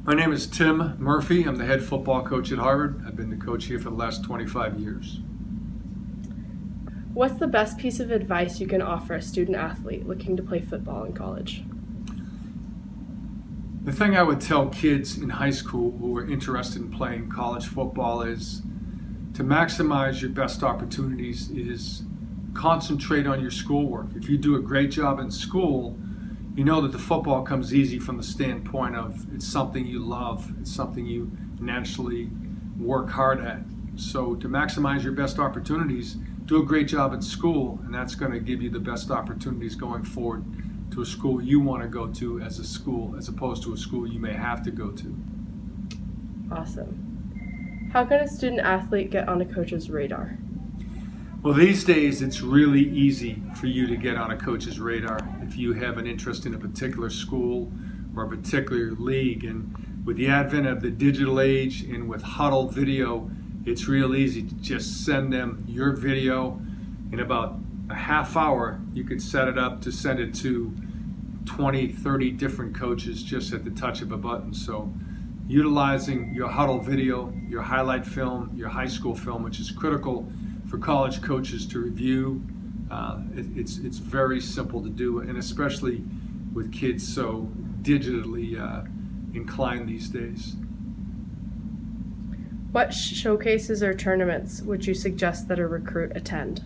My name is Tim Murphy. I'm the head football coach at Harvard. I've been the coach here for the last 25 years. What's the best piece of advice you can offer a student athlete looking to play football in college? The thing I would tell kids in high school who are interested in playing college football is to maximize your best opportunities is concentrate on your schoolwork. If you do a great job in school, you know that the football comes easy from the standpoint of it's something you love, it's something you naturally work hard at. So to maximize your best opportunities, do a great job at school, and that's going to give you the best opportunities going forward to a school you want to go to as a school, as opposed to a school you may have to go to. Awesome. How can a student athlete get on a coach's radar? Well, these days it's really easy for you to get on a coach's radar if you have an interest in a particular school or a particular league. And with the advent of the digital age and with huddle video, it's real easy to just send them your video. In about a half hour, you could set it up to send it to 20, 30 different coaches just at the touch of a button. So utilizing your huddle video, your highlight film, your high school film, which is critical for college coaches to review. It's very simple to do, and especially with kids so digitally inclined these days. What showcases or tournaments would you suggest that a recruit attend?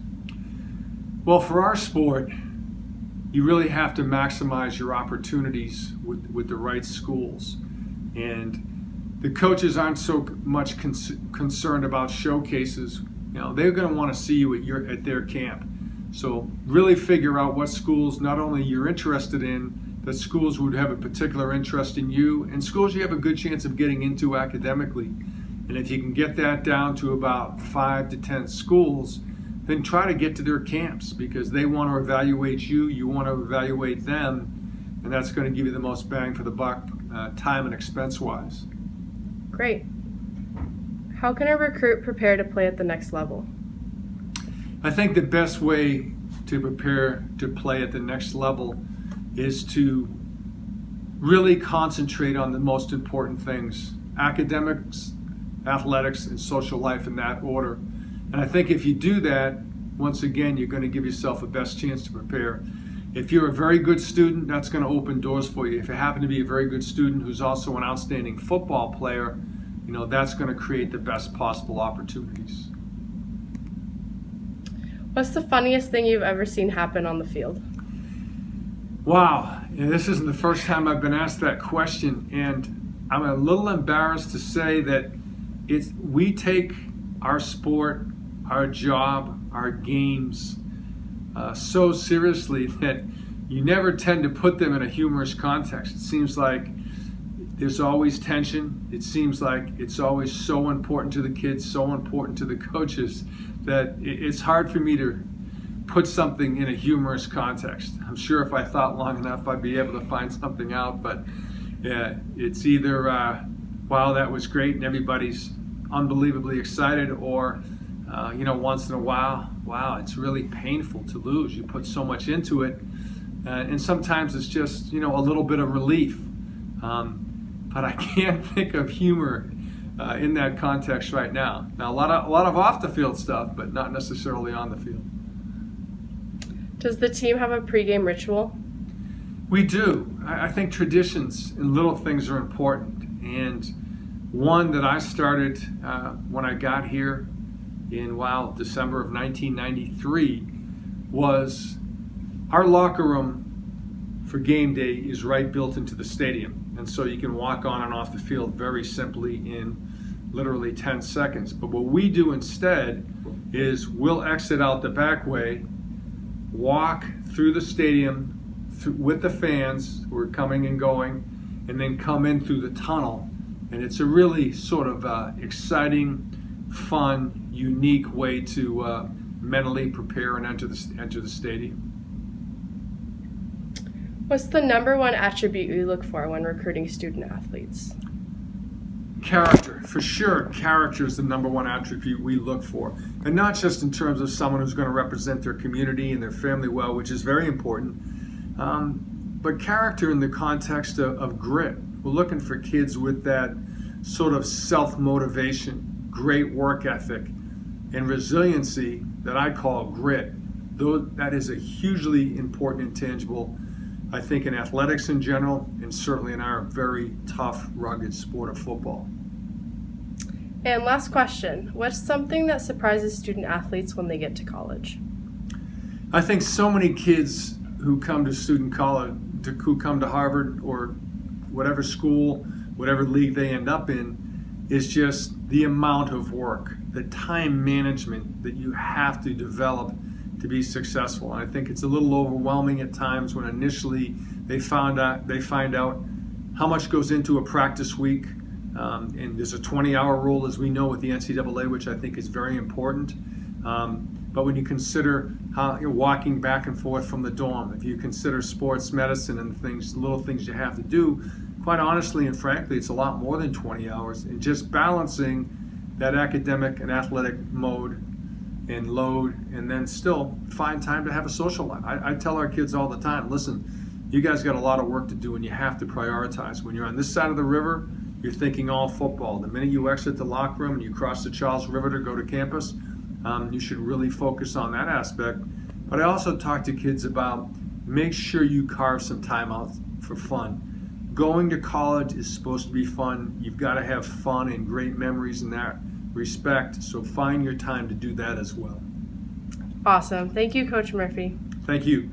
Well, for our sport, you really have to maximize your opportunities with the right schools. And the coaches aren't so much concerned about showcases. You know, they're going to want to see you at their camp. So really figure out what schools not only you're interested in, but schools would have a particular interest in you, and schools you have a good chance of getting into academically. And if you can get that down to about 5 to 10 schools, then try to get to their camps, because they want to evaluate you, you want to evaluate them, and that's going to give you the most bang for the buck, time and expense-wise. Great. How can a recruit prepare to play at the next level? I think the best way to prepare to play at the next level is to really concentrate on the most important things: academics, athletics, and social life in that order. And I think if you do that, once again, you're going to give yourself the best chance to prepare. If you're a very good student, that's going to open doors for you. If you happen to be a very good student who's also an outstanding football player, you know, that's going to create the best possible opportunities. What's the funniest thing you've ever seen happen on the field? Wow, and this isn't the first time I've been asked that question, and I'm a little embarrassed to say that we take our sport, our job, our games so seriously that you never tend to put them in a humorous context. It seems like there's always tension. It seems like it's always so important to the kids, so important to the coaches, that it's hard for me to put something in a humorous context. I'm sure if I thought long enough, I'd be able to find something out, but yeah, it's either, wow, that was great, and everybody's unbelievably excited, or, once in a while, wow, it's really painful to lose. You put so much into it, and sometimes it's just, a little bit of relief. But I can't think of humor in that context right now. Now, a lot of off-the-field stuff, but not necessarily on the field. Does the team have a pregame ritual? We do. I think traditions and little things are important. And one that I started when I got here in December of 1993 was our locker room for game day is right built into the stadium. And so you can walk on and off the field very simply in literally 10 seconds. But what we do instead is we'll exit out the back way, walk through the stadium with the fans who are coming and going, and then come in through the tunnel. And it's a really sort of exciting, fun, unique way to mentally prepare and enter the stadium. What's the number one attribute you look for when recruiting student athletes? Character, for sure. Character is the number one attribute we look for. And not just in terms of someone who's going to represent their community and their family well, which is very important, but character in the context of grit, We're looking for kids with that sort of self-motivation, great work ethic, and resiliency that I call grit. Though that is a hugely important intangible, I think, in athletics in general, and certainly in our very tough, rugged sport of football. And last question, what's something that surprises student athletes when they get to college? I think so many kids who come to student college, who come to Harvard or whatever school, whatever league they end up in, is just the amount of work, the time management that you have to develop to be successful. And I think it's a little overwhelming at times when initially they find out how much goes into a practice week. And there's a 20-hour rule, as we know, with the NCAA, which I think is very important. But when you consider how you're walking back and forth from the dorm, if you consider sports medicine and the little things you have to do, quite honestly and frankly, it's a lot more than 20 hours. And just balancing that academic and athletic mode and load, and then still find time to have a social life. I tell our kids all the time, listen, you guys got a lot of work to do and you have to prioritize. When you're on this side of the river, you're thinking all football. The minute you exit the locker room and you cross the Charles River to go to campus, you should really focus on that aspect. But I also talk to kids about make sure you carve some time out for fun. Going to college is supposed to be fun. You've got to have fun and great memories in that respect. So find your time to do that as well. Awesome. Thank you, Coach Murphy. Thank you.